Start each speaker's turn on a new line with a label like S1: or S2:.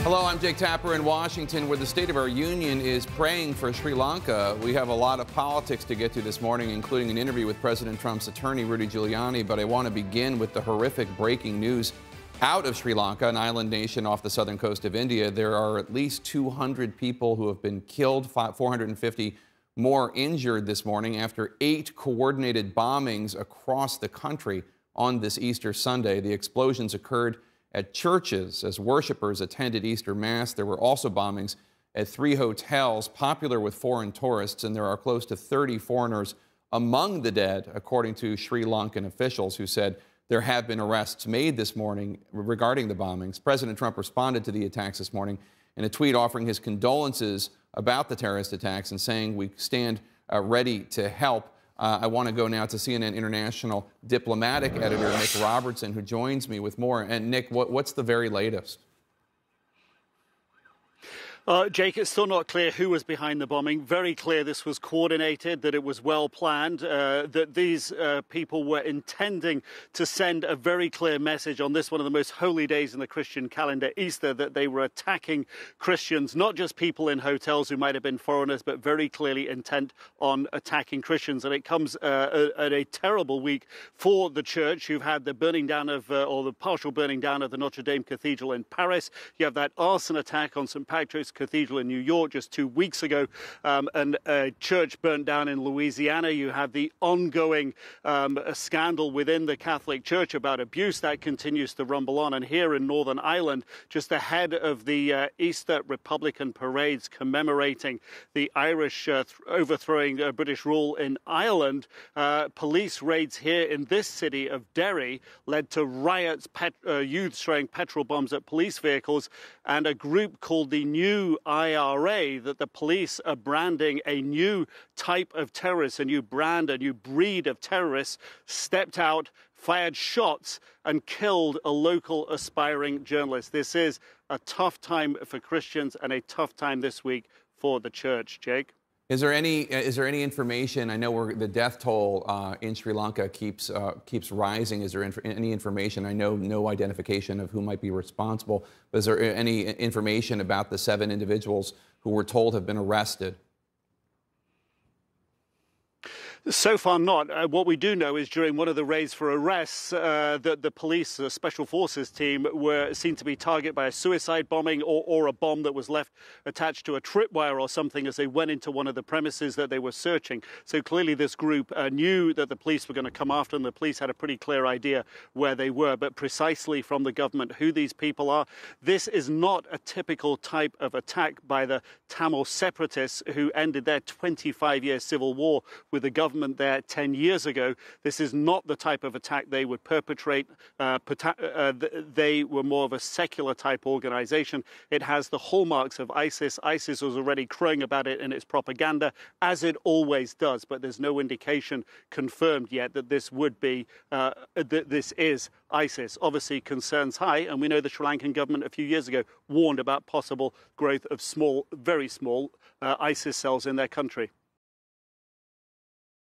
S1: Hello, I'm Jake Tapper in Washington, where the State of our Union is praying for Sri Lanka. We have a lot of politics to get to this morning, including an interview with President Trump's attorney, Rudy Giuliani. But I want to begin with the horrific breaking news out of Sri Lanka, an island nation off the southern coast of India. There are at least 200 people who have been killed, 450 more injured this morning after 8 coordinated bombings across the country on this Easter Sunday. The explosions occurred at churches as worshipers attended Easter Mass. There were also bombings at 3 hotels popular with foreign tourists, and there are close to 30 foreigners among the dead, according to Sri Lankan officials who said there have been arrests made this morning regarding the bombings. President Trump responded to the attacks this morning in a tweet offering his condolences about the terrorist attacks and saying we stand ready to help. I want to go now to CNN international diplomatic editor Nick Robertson, who joins me with more. And Nick, what's the very latest?
S2: Jake, it's still not clear who was behind the bombing. Very clear this was coordinated, that it was well planned, that these people were intending to send a very clear message on this one of the most holy days in the Christian calendar, Easter, that they were attacking Christians, not just people in hotels who might have been foreigners, but very clearly intent on attacking Christians. And it comes at a terrible week for the church. You've had the burning down of, or the partial burning down of the Notre Dame Cathedral in Paris. You have that arson attack on St. Patrick's Cathedral in New York just 2 weeks ago, and a church burnt down in Louisiana. You have the ongoing scandal within the Catholic Church about abuse that continues to rumble on. And here in Northern Ireland, just ahead of the Easter Republican parades commemorating the Irish overthrowing British rule in Ireland, police raids here in this city of Derry led to riots, youths throwing petrol bombs at police vehicles, and a group called the New IRA, that the police are branding a new type of terrorists, a new brand, a new breed of terrorists, stepped out, fired shots, and killed a local aspiring journalist. This is a tough time for Christians and a tough time this week for the church. Jake?
S1: Is there any information? I know the death toll in Sri Lanka keeps rising. Is there any information? I know no identification of who might be responsible, but is there any information about the 7 individuals who we're told have been arrested?
S2: So far not. What we do know is during one of the raids for arrests, that the police, the special forces team, were seen to be targeted by a suicide bombing or a bomb that was left attached to a tripwire or something as they went into one of the premises that they were searching. So clearly this group knew that the police were going to come after them. The police had a pretty clear idea where they were, but precisely from the government who these people are. This is not a typical type of attack by the Tamil separatists who ended their 25-year civil war with the government there 10 years ago. This is not the type of attack they would perpetrate. They were more of a secular type organization. It has the hallmarks of ISIS. ISIS was already crowing about it in its propaganda, as it always does, but there's no indication confirmed yet that this would be, that this is ISIS. Obviously concerns high, and we know the Sri Lankan government a few years ago warned about possible growth of small, very small ISIS cells in their country.